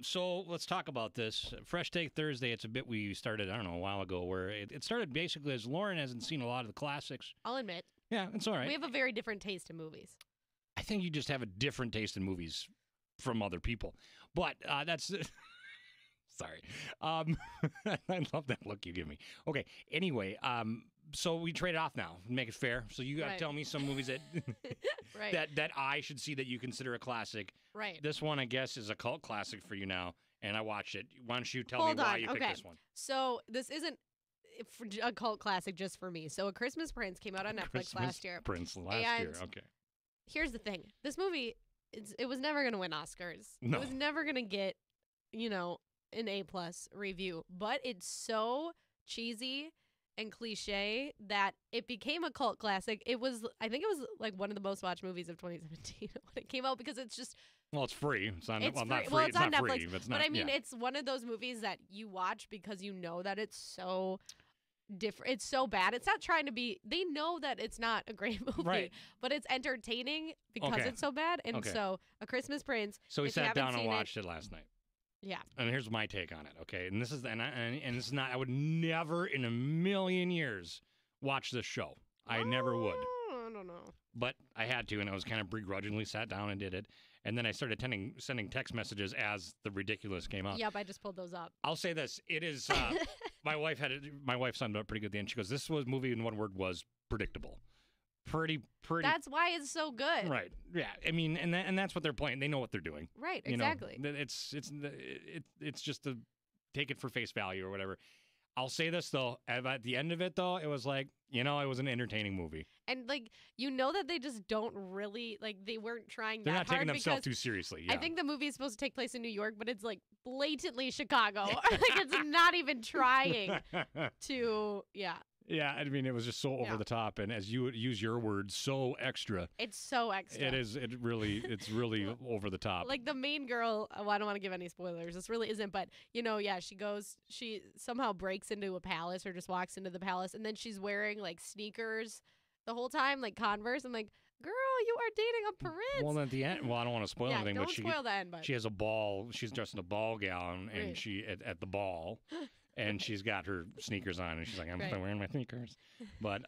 So let's talk about this. Fresh Take Thursday, it's a bit we started, I don't know, a while ago, where it started basically as Lauren hasn't seen a lot of the classics. I'll admit. Yeah, it's all right. We have a very different taste in movies. I think you just have a different taste in movies from other people. But that's... Sorry. I love that look you give me. Okay, anyway, so we trade it off now. Make it fair. So you got to tell me some movies that that I should see that you consider a classic. Right. This one, I guess, is a cult classic for you now, and I watched it. Why don't you tell me why you picked this one? So this isn't a cult classic just for me. So A Christmas Prince came out on Netflix last year. Okay. Here's the thing. This movie, it was never going to win Oscars. No. It was never going to get, an A+ review. But it's so cheesy and cliche that it became a cult classic. I think it was like one of the most watched movies of 2017 when it came out because it's just... Well, it's free. It's on, it's well, free. not free. Well, it's on not Netflix. Free, but I mean, it's one of those movies that you watch because you know that it's so different. It's so bad. It's not trying to be... They know that it's not a great movie, but it's entertaining because it's so bad. And so A Christmas Prince... So we sat down and watched it last night. Yeah. And here's my take on it, okay? And this is and this is not I would never in a million years watch this show. I never would. I don't know. But I had to, and I was kind of begrudgingly sat down and did it. And then I started sending text messages as the ridiculous came up. Yep, I just pulled those up. I'll say this. It is my wife summed it up pretty good at the end. She goes, "This movie in one word was predictable." Pretty. That's why it's so good. Right. Yeah. I mean, and that's what they're playing. They know what they're doing. Right. Exactly. It's just to take it for face value or whatever. I'll say this though. At the end of it though, it was like, it was an entertaining movie. And that they just don't really they weren't trying. They're not taking hard themselves too seriously. Yeah. I think the movie is supposed to take place in New York, but it's like blatantly Chicago. It's not even trying to. Yeah. Yeah, I mean, it was just so over the top, and as you would use your words, so extra. It's so extra. It is. It's really over the top. Like the main girl. Oh, I don't want to give any spoilers. This really isn't, but she somehow breaks into a palace or just walks into the palace, and then she's wearing like sneakers the whole time, like Converse. I'm like, girl, you are dating a prince. Well, at the end, I don't want to spoil anything, don't but spoil the end. But she has a ball. She's dressed in a ball gown, and she at the ball. And she's got her sneakers on, and she's like, "I'm wearing my sneakers." But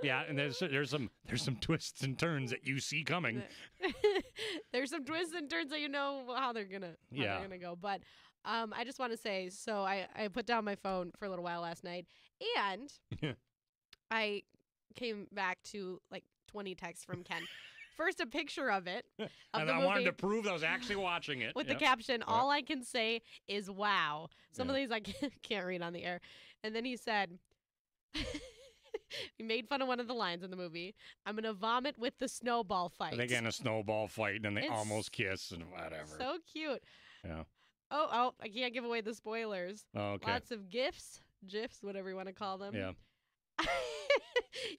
yeah, and there's some twists and turns that you see coming. There's some twists and turns that you know how they're gonna go. But I just want to say, so I put down my phone for a little while last night, and I came back to like 20 texts from Ken. First, a picture of it. And I wanted to prove I was actually watching it. With the caption, all I can say is wow. Some of these I can't read on the air. And then he said, he made fun of one of the lines in the movie. I'm going to vomit with the snowball fight. They get in a snowball fight, and they almost kiss and whatever. So cute. Yeah. Oh, I can't give away the spoilers. Oh, okay. Lots of GIFs, whatever you want to call them. Yeah.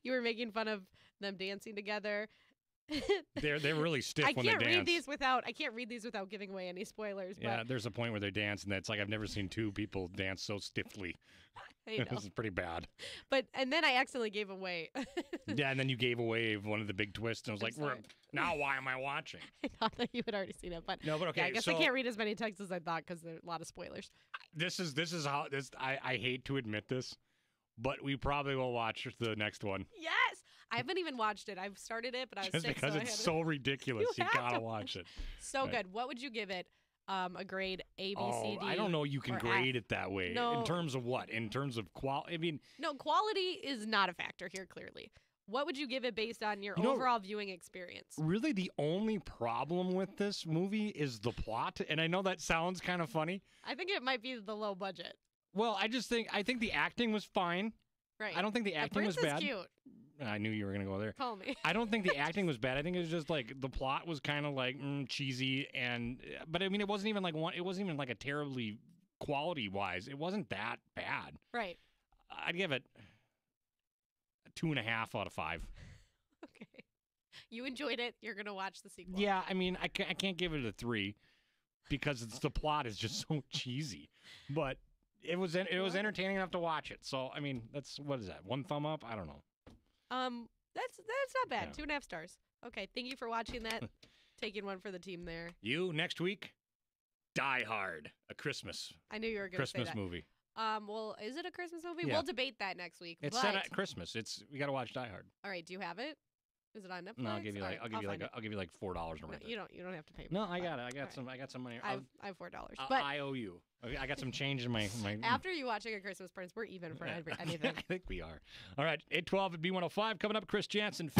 You were making fun of them dancing together. They're really stiff when they dance. I can't read these without giving away any spoilers. Yeah, but there's a point where they dance, and it's like I've never seen two people dance so stiffly. I know. This is pretty bad. And then I accidentally gave away. Yeah, and then you gave away one of the big twists, and I was like, now why am I watching? I thought that you had already seen it, but no, but okay. Yeah, I guess I can't read as many texts as I thought because there are a lot of spoilers. This is how this. I hate to admit this, but we probably will watch the next one. Yes. I haven't even watched it. I've started it, but I was just sick, because it's so ridiculous. You gotta watch it. So good. What would you give it? A grade A, B, C, D? I don't know. You can grade it that way. No. In terms of what? In terms of quality? I mean, no. Quality is not a factor here. Clearly, what would you give it based on your overall viewing experience? Really, the only problem with this movie is the plot, and I know that sounds kind of funny. I think it might be the low budget. Well, I think the acting was fine. Right. I don't think the acting was bad. Is cute. I knew you were going to go there. Call me. I don't think the acting was bad. I think it was just like the plot was kind of like cheesy, but I mean, it wasn't even like a terribly quality-wise. It wasn't that bad. Right. I'd give it a 2.5 out of 5. Okay. You enjoyed it. You're going to watch the sequel. Yeah, I mean, I can't give it a 3 because the plot is just so cheesy. But it was entertaining enough to watch it. So, I mean, what is that? 1 thumb up? I don't know. That's not bad. Yeah. 2.5 stars. Okay, thank you for watching that. Taking one for the team there. You next week? Die Hard, a Christmas I knew you were going to say that. movie. Well, is it a Christmas movie? Yeah. We'll debate that next week. It's but... set at Christmas. We got to watch Die Hard. All right, do you have it? Is it on Netflix? No, I'll give you like right, I'll give you like $4 to rent no, it. you don't have to pay me. No, I got it. I got some money. I have $4. But I owe you. I got some change in my after you watching A Christmas Prince, we're even for anything. I think we are. All right, 812 at B105 coming up. Chris Jansen.